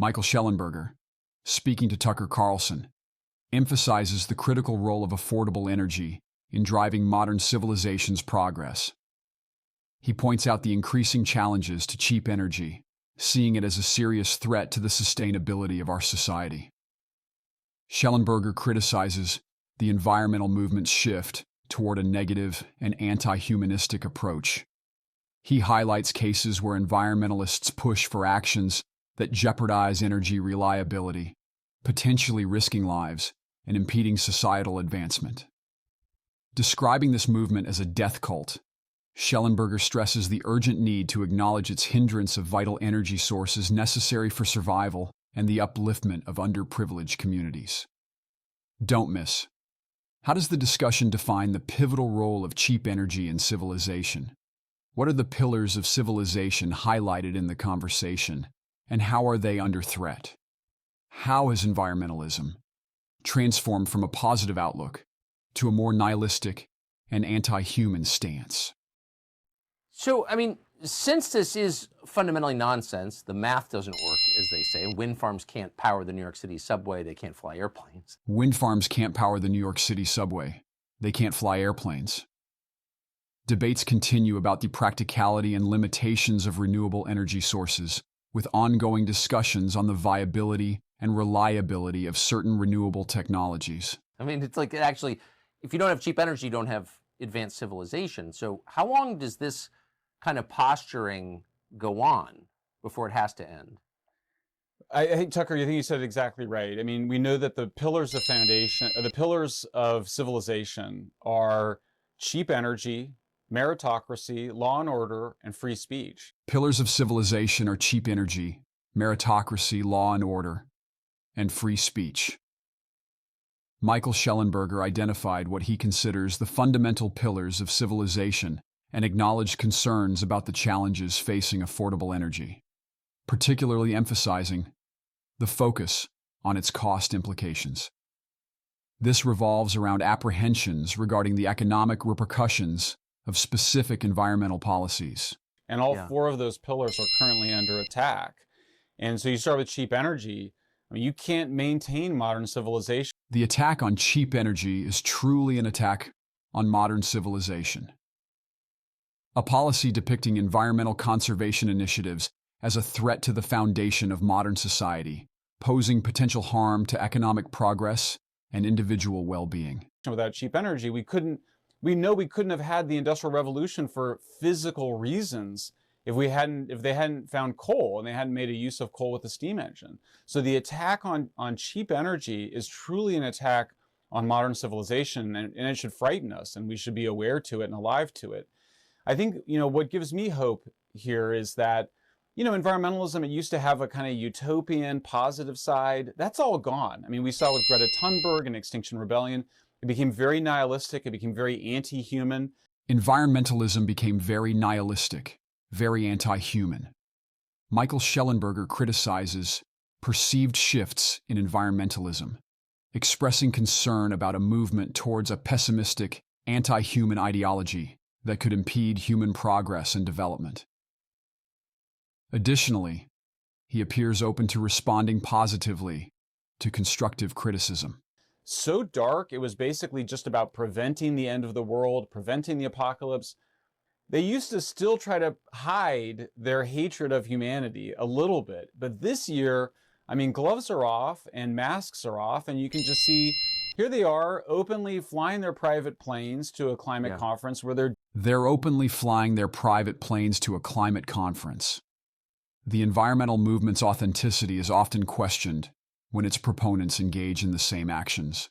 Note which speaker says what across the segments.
Speaker 1: Michael Shellenberger, speaking to Tucker Carlson, emphasizes the critical role of affordable energy in driving modern civilization's progress. He points out the increasing challenges to cheap energy, seeing it as a serious threat to the sustainability of our society. Shellenberger criticizes the environmental movement's shift toward a negative and anti-humanistic approach. He highlights cases where environmentalists push for actions that jeopardize energy reliability, potentially risking lives and impeding societal advancement. Describing this movement as a death cult, Shellenberger stresses the urgent need to acknowledge its hindrance of vital energy sources necessary for survival and the upliftment of underprivileged communities. Don't miss. How does the discussion define the pivotal role of cheap energy in civilization? What are the pillars of civilization highlighted in the conversation, and how are they under threat? How has environmentalism transformed from a positive outlook to a more nihilistic and anti-human stance?
Speaker 2: So, since this is fundamentally nonsense, the math doesn't work, as they say, and wind farms can't power the New York City subway, they can't fly airplanes.
Speaker 1: Wind farms can't power the New York City subway. They can't fly airplanes. Debates continue about the practicality and limitations of renewable energy sources, with ongoing discussions on the viability and reliability of certain renewable technologies.
Speaker 2: It's like, actually, if you don't have cheap energy, you don't have advanced civilization. So how long does this kind of posturing go on before it has to end?
Speaker 3: I think, Tucker, I think you said it exactly right. We know that the pillars of civilization are cheap energy, meritocracy, law and order, and free speech.
Speaker 1: Pillars of civilization are cheap energy, meritocracy, law and order, and free speech. Michael Shellenberger identified what he considers the fundamental pillars of civilization and acknowledged concerns about the challenges facing affordable energy, particularly emphasizing the focus on its cost implications. This revolves around apprehensions regarding the economic repercussions of specific environmental policies.
Speaker 3: And all four of those pillars are currently under attack. And so you start with cheap energy. You can't maintain modern civilization.
Speaker 1: The attack on cheap energy is truly an attack on modern civilization. A policy depicting environmental conservation initiatives as a threat to the foundation of modern society, posing potential harm to economic progress and individual well-being.
Speaker 3: Without cheap energy, we know we couldn't have had the Industrial Revolution for physical reasons if they hadn't found coal and they hadn't made a use of coal with the steam engine. So the attack on cheap energy is truly an attack on modern civilization, and it should frighten us, and we should be aware to it and alive to it. I think, what gives me hope here is that, environmentalism, it used to have a kind of utopian, positive side. That's all gone. We saw with Greta Thunberg and Extinction Rebellion, it became very nihilistic, it became very anti-human.
Speaker 1: Environmentalism became very nihilistic, very anti-human. Michael Shellenberger criticizes perceived shifts in environmentalism, expressing concern about a movement towards a pessimistic, anti-human ideology that could impede human progress and development. Additionally, he appears open to responding positively to constructive criticism.
Speaker 3: So dark, it was basically just about preventing the end of the world, preventing the apocalypse. They used to still try to hide their hatred of humanity a little bit. But this year, gloves are off and masks are off, and you can just see, here they are openly flying their private planes to a climate conference where
Speaker 1: they're openly flying their private planes to a climate conference. The environmental movement's authenticity is often questioned when its proponents engage in the same actions.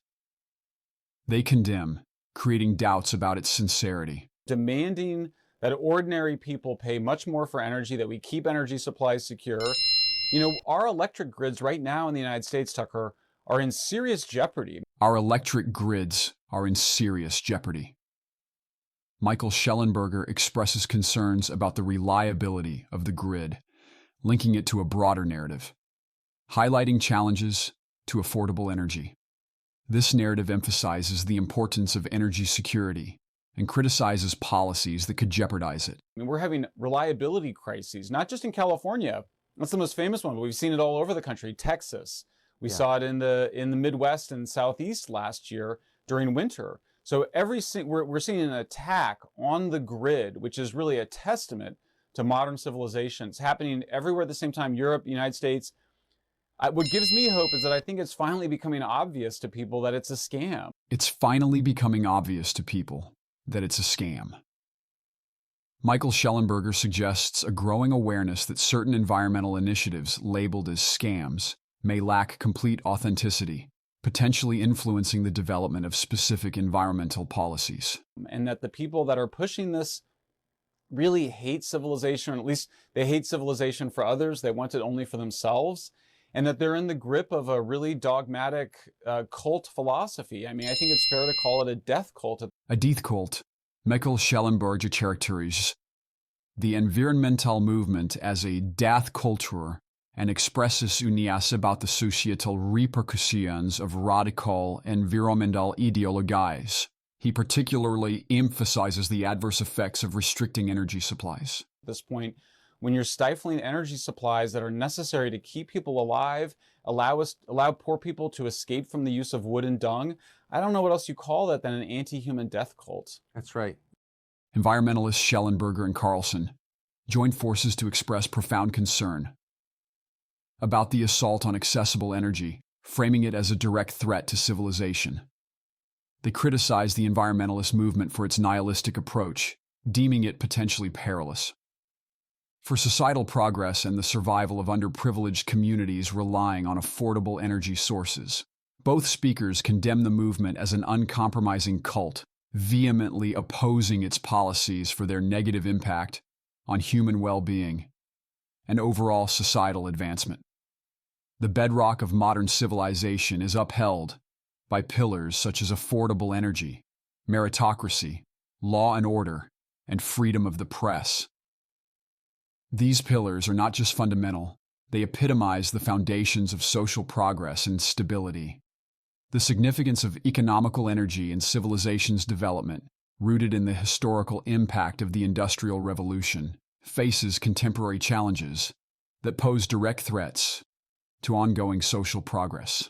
Speaker 1: They condemn, creating doubts about its sincerity.
Speaker 3: Demanding that ordinary people pay much more for energy, that we keep energy supplies secure. Our electric grids right now in the United States, Tucker, are in serious jeopardy.
Speaker 1: Our electric grids are in serious jeopardy. Michael Shellenberger expresses concerns about the reliability of the grid, linking it to a broader narrative, highlighting challenges to affordable energy. This narrative emphasizes the importance of energy security and criticizes policies that could jeopardize it.
Speaker 3: We're having reliability crises, not just in California, That's the most famous one, but we've seen it all over the country. Texas. We
Speaker 2: Yeah.
Speaker 3: saw it in the Midwest and Southeast last year during winter. So we're seeing an attack on the grid, which is really a testament to modern civilization. It's happening everywhere at the same time, Europe, United States. What gives me hope is that I think it's finally becoming obvious to people that it's a scam.
Speaker 1: It's finally becoming obvious to people that it's a scam. Michael Shellenberger suggests a growing awareness that certain environmental initiatives labeled as scams may lack complete authenticity, potentially influencing the development of specific environmental policies.
Speaker 3: And that the people that are pushing this really hate civilization, or at least they hate civilization for others. They want it only for themselves. And that they're in the grip of a really dogmatic cult philosophy. I mean, I think it's fair to call it a death cult.
Speaker 1: A death cult. Michael Shellenberger characterizes the environmental movement as a death culture and expresses unias about the societal repercussions of radical environmental ideologies. He particularly emphasizes the adverse effects of restricting energy supplies.
Speaker 3: At this point, when you're stifling energy supplies that are necessary to keep people alive, allow poor people to escape from the use of wood and dung, I don't know what else you call that than an anti-human death cult.
Speaker 2: That's right.
Speaker 1: Environmentalists Shellenberger and Carlson joined forces to express profound concern about the assault on accessible energy, framing it as a direct threat to civilization. They criticized the environmentalist movement for its nihilistic approach, deeming it potentially perilous. For societal progress and the survival of underprivileged communities relying on affordable energy sources, both speakers condemn the movement as an uncompromising cult, vehemently opposing its policies for their negative impact on human well-being and overall societal advancement. The bedrock of modern civilization is upheld by pillars such as affordable energy, meritocracy, law and order, and freedom of the press. These pillars are not just fundamental, they epitomize the foundations of social progress and stability. The significance of economical energy in civilization's development, rooted in the historical impact of the Industrial Revolution, faces contemporary challenges that pose direct threats to ongoing social progress.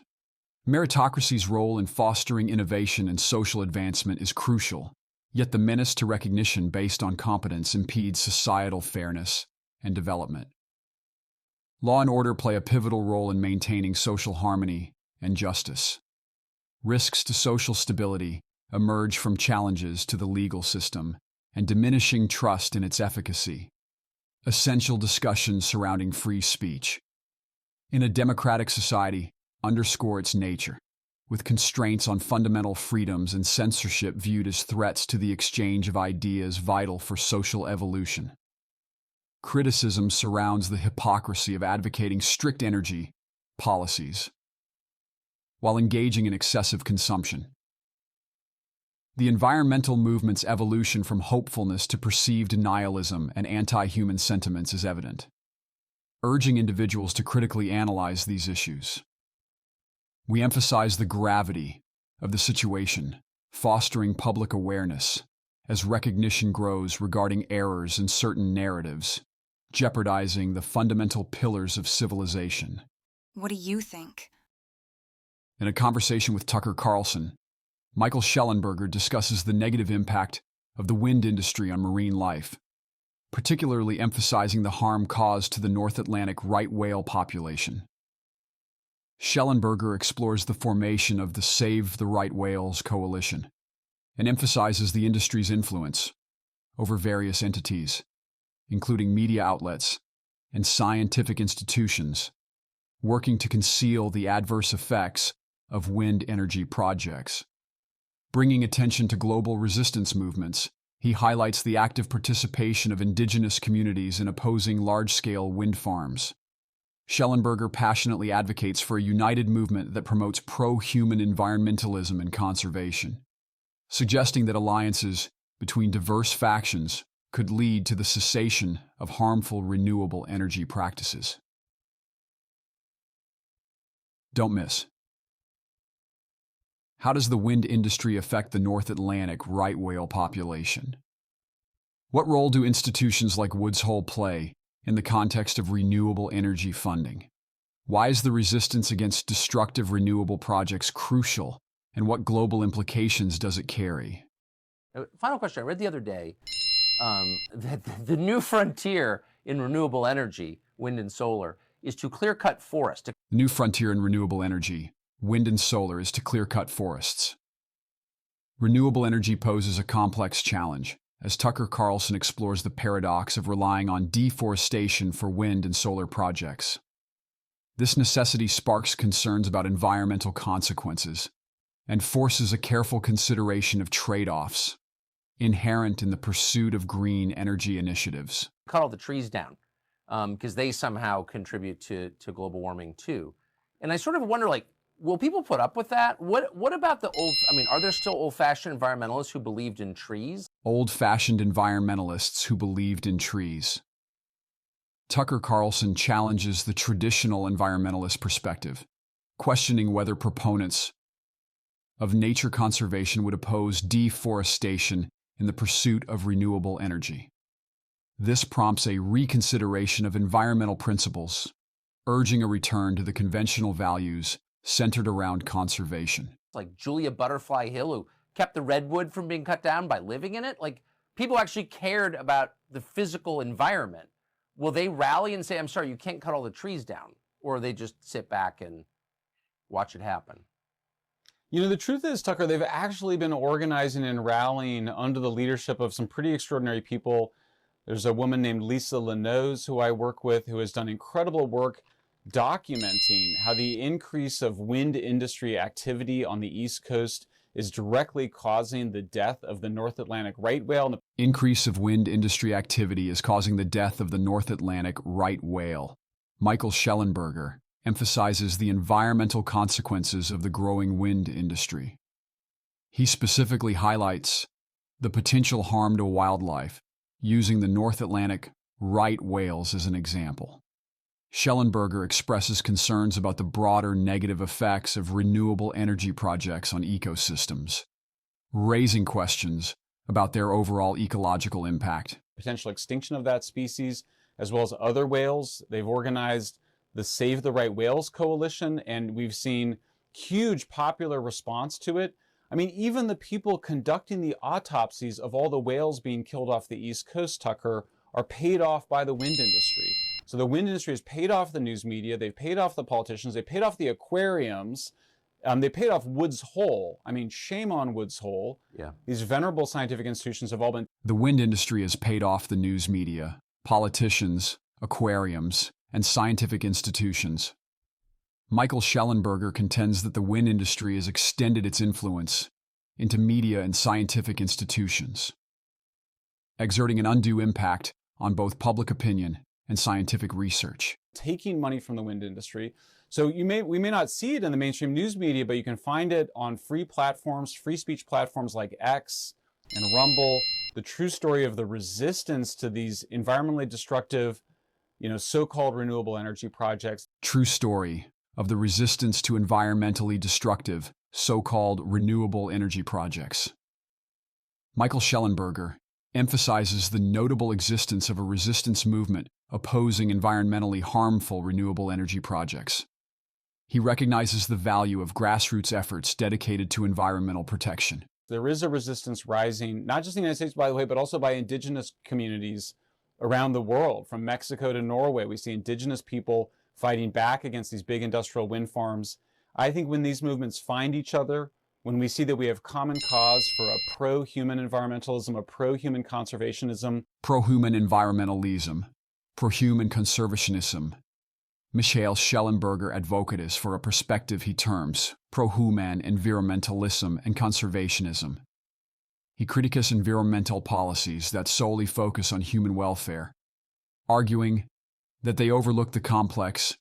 Speaker 1: Meritocracy's role in fostering innovation and social advancement is crucial, yet the menace to recognition based on competence impedes societal fairness and development. Law and order play a pivotal role in maintaining social harmony and justice. Risks to social stability emerge from challenges to the legal system and diminishing trust in its efficacy. Essential discussions surrounding free speech in a democratic society underscore its nature, with constraints on fundamental freedoms and censorship viewed as threats to the exchange of ideas vital for social evolution. Criticism surrounds the hypocrisy of advocating strict energy policies while engaging in excessive consumption. The environmental movement's evolution from hopefulness to perceived nihilism and anti-human sentiments is evident, urging individuals to critically analyze these issues. We emphasize the gravity of the situation, fostering public awareness as recognition grows regarding errors in certain narratives, jeopardizing the fundamental pillars of civilization.
Speaker 4: What do you think?
Speaker 1: In a conversation with Tucker Carlson, Michael Shellenberger discusses the negative impact of the wind industry on marine life, particularly emphasizing the harm caused to the North Atlantic right whale population. Shellenberger explores the formation of the Save the Right Whales Coalition and emphasizes the industry's influence over various entities, including media outlets and scientific institutions, working to conceal the adverse effects of wind energy projects. Bringing attention to global resistance movements, he highlights the active participation of indigenous communities in opposing large-scale wind farms. Shellenberger passionately advocates for a united movement that promotes pro-human environmentalism and conservation, suggesting that alliances between diverse factions could lead to the cessation of harmful renewable energy practices. Don't miss. How does the wind industry affect the North Atlantic right whale population? What role do institutions like Woods Hole play in the context of renewable energy funding. Why is the resistance against destructive renewable projects crucial, and what global implications does it carry?
Speaker 2: Final question. I read the other day that the new frontier in renewable energy, wind and solar, is to clear-cut forests.
Speaker 1: The new frontier in renewable energy, wind and solar, is to clear-cut forests. Renewable energy poses a complex challenge, as Tucker Carlson explores the paradox of relying on deforestation for wind and solar projects. This necessity sparks concerns about environmental consequences and forces a careful consideration of trade-offs inherent in the pursuit of green energy initiatives.
Speaker 2: Cut all the trees down because they somehow contribute to global warming too. And I sort of wonder, like, will people put up with that? What about are there still old-fashioned environmentalists who believed in trees?
Speaker 1: Old-fashioned environmentalists who believed in trees. Tucker Carlson challenges the traditional environmentalist perspective, questioning whether proponents of nature conservation would oppose deforestation in the pursuit of renewable energy. This prompts a reconsideration of environmental principles, urging a return to the conventional values centered around conservation.
Speaker 2: Like Julia Butterfly Hill, who kept the redwood from being cut down by living in it. Like, people actually cared about the physical environment. Will they rally and say, I'm sorry, you can't cut all the trees down? Or they just sit back and watch it happen?
Speaker 3: You know, the truth is, Tucker, they've actually been organizing and rallying under the leadership of some pretty extraordinary people. There's a woman named Lisa Lenoz, who I work with, who has done incredible work documenting how the increase of wind industry activity on the East Coast is directly causing the death of the North Atlantic right whale.
Speaker 1: Increase of wind industry activity is causing the death of the North Atlantic right whale. Michael Shellenberger emphasizes the environmental consequences of the growing wind industry. He specifically highlights the potential harm to wildlife, using the North Atlantic right whales as an example. Shellenberger expresses concerns about the broader negative effects of renewable energy projects on ecosystems, raising questions about their overall ecological impact.
Speaker 3: Potential extinction of that species, as well as other whales. They've organized the Save the Right Whales Coalition, and we've seen huge popular response to it. I mean, even the people conducting the autopsies of all the whales being killed off the East Coast, Tucker, are paid off by the wind industry. So the wind industry has paid off the news media, they've paid off the politicians, they paid off the aquariums, they paid off Woods Hole. I mean, shame on Woods Hole.
Speaker 2: Yeah.
Speaker 3: These venerable scientific institutions have all been...
Speaker 1: The wind industry has paid off the news media, politicians, aquariums, and scientific institutions. Michael Shellenberger contends that the wind industry has extended its influence into media and scientific institutions, exerting an undue impact on both public opinion and scientific research.
Speaker 3: Taking money from the wind industry. So we may not see it in the mainstream news media, but you can find it on free platforms, free speech platforms like X and Rumble. The true story of the resistance to these environmentally destructive, so-called renewable energy projects.
Speaker 1: True story of the resistance to environmentally destructive, so-called renewable energy projects. Michael Shellenberger emphasizes the notable existence of a resistance movement opposing environmentally harmful renewable energy projects. He recognizes the value of grassroots efforts dedicated to environmental protection.
Speaker 3: There is a resistance rising, not just in the United States, by the way, but also by indigenous communities around the world. From Mexico to Norway, we see indigenous people fighting back against these big industrial wind farms. I think when these movements find each other, when we see that we have common cause for a pro-human environmentalism, a pro-human conservationism.
Speaker 1: Pro-human environmentalism, pro-human conservationism. Michael Shellenberger advocates for a perspective he terms pro-human environmentalism and conservationism. He critiques environmental policies that solely focus on human welfare, arguing that they overlook the complex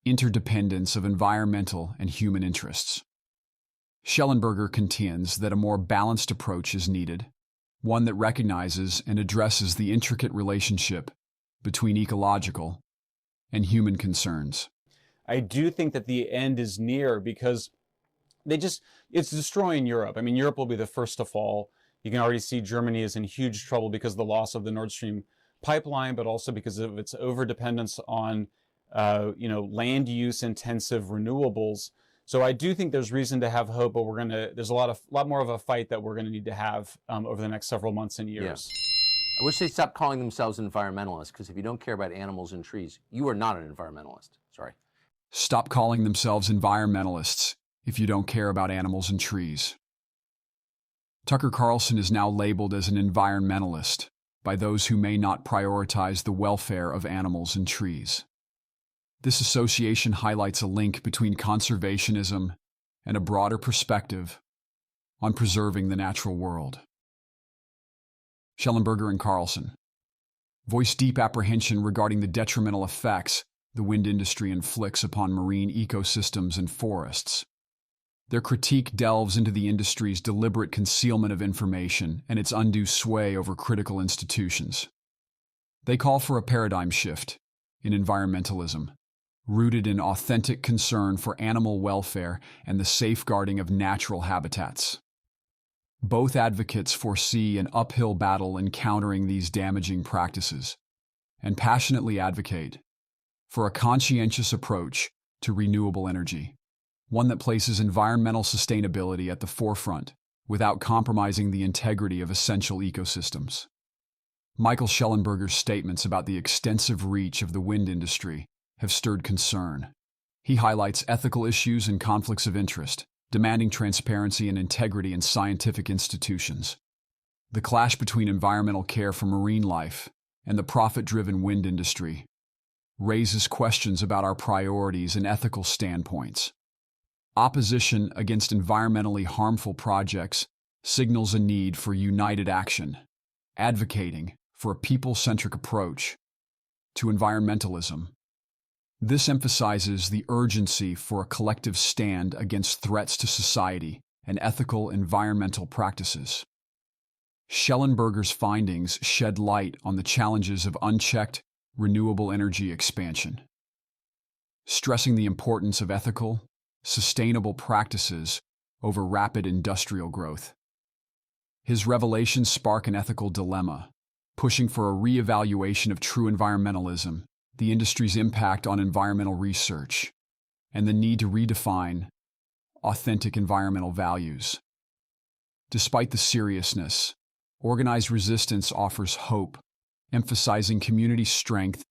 Speaker 1: interdependence of environmental and human interests. Shellenberger contends that a more balanced approach is needed, one that recognizes and addresses the intricate relationship between ecological and human concerns.
Speaker 3: I do think that the end is near because it's destroying Europe. I mean, Europe will be the first to fall. You can already see Germany is in huge trouble because of the loss of the Nord Stream pipeline, but also because of its overdependence on land use intensive renewables. So I do think there's reason to have hope, but there's a lot more of a fight that we're going to need to have over the next several months and years.
Speaker 2: Yeah. I wish they'd stop calling themselves environmentalists, because if you don't care about animals and trees, you are not an environmentalist. Sorry.
Speaker 1: Stop calling themselves environmentalists if you don't care about animals and trees. Tucker Carlson is now labeled as an environmentalist by those who may not prioritize the welfare of animals and trees. This association highlights a link between conservationism and a broader perspective on preserving the natural world. Shellenberger and Carlson voice deep apprehension regarding the detrimental effects the wind industry inflicts upon marine ecosystems and forests. Their critique delves into the industry's deliberate concealment of information and its undue sway over critical institutions. They call for a paradigm shift in environmentalism, rooted in authentic concern for animal welfare and the safeguarding of natural habitats. Both advocates foresee an uphill battle in countering these damaging practices and passionately advocate for a conscientious approach to renewable energy, one that places environmental sustainability at the forefront without compromising the integrity of essential ecosystems. Michael Shellenberger's statements about the extensive reach of the wind industry have stirred concern. He highlights ethical issues and conflicts of interest, demanding transparency and integrity in scientific institutions. The clash between environmental care for marine life and the profit-driven wind industry raises questions about our priorities and ethical standpoints. Opposition against environmentally harmful projects signals a need for united action, advocating for a people-centric approach to environmentalism. This emphasizes the urgency for a collective stand against threats to society and ethical environmental practices. Shellenberger's findings shed light on the challenges of unchecked renewable energy expansion, stressing the importance of ethical, sustainable practices over rapid industrial growth. His revelations spark an ethical dilemma, pushing for a re-evaluation of true environmentalism, the industry's impact on environmental research, and the need to redefine authentic environmental values. Despite the seriousness, organized resistance offers hope, emphasizing community strength,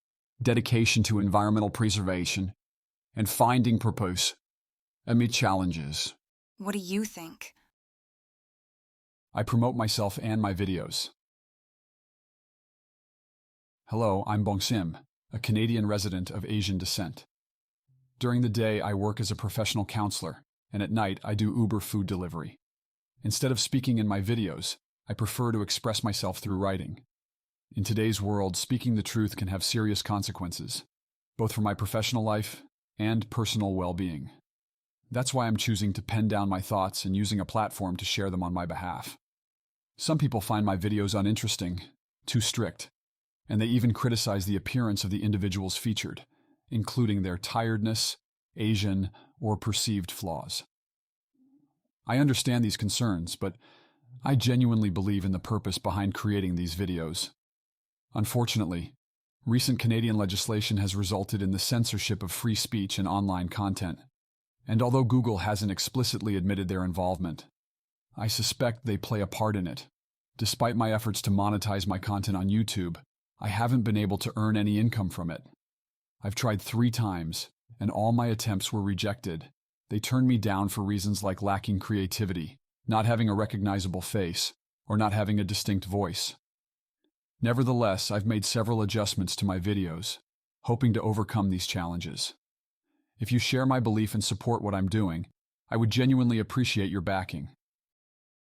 Speaker 1: dedication to environmental preservation, and finding purpose amid challenges.
Speaker 4: What do you think?
Speaker 1: I promote myself and my videos. Hello, I'm Bong Sim, a Canadian resident of Asian descent. During the day, I work as a professional counselor, and at night, I do Uber food delivery. Instead of speaking in my videos, I prefer to express myself through writing. In today's world, speaking the truth can have serious consequences, both for my professional life and personal well-being. That's why I'm choosing to pen down my thoughts and using a platform to share them on my behalf. Some people find my videos uninteresting, too strict, and they even criticize the appearance of the individuals featured, including their tiredness, Asian, or perceived flaws. I understand these concerns, but I genuinely believe in the purpose behind creating these videos. Unfortunately, recent Canadian legislation has resulted in the censorship of free speech and online content, and although Google hasn't explicitly admitted their involvement, I suspect they play a part in it. Despite my efforts to monetize my content on YouTube, I haven't been able to earn any income from it. I've tried 3 times, and all my attempts were rejected. They turned me down for reasons like lacking creativity, not having a recognizable face, or not having a distinct voice. Nevertheless, I've made several adjustments to my videos, hoping to overcome these challenges. If you share my belief and support what I'm doing, I would genuinely appreciate your backing.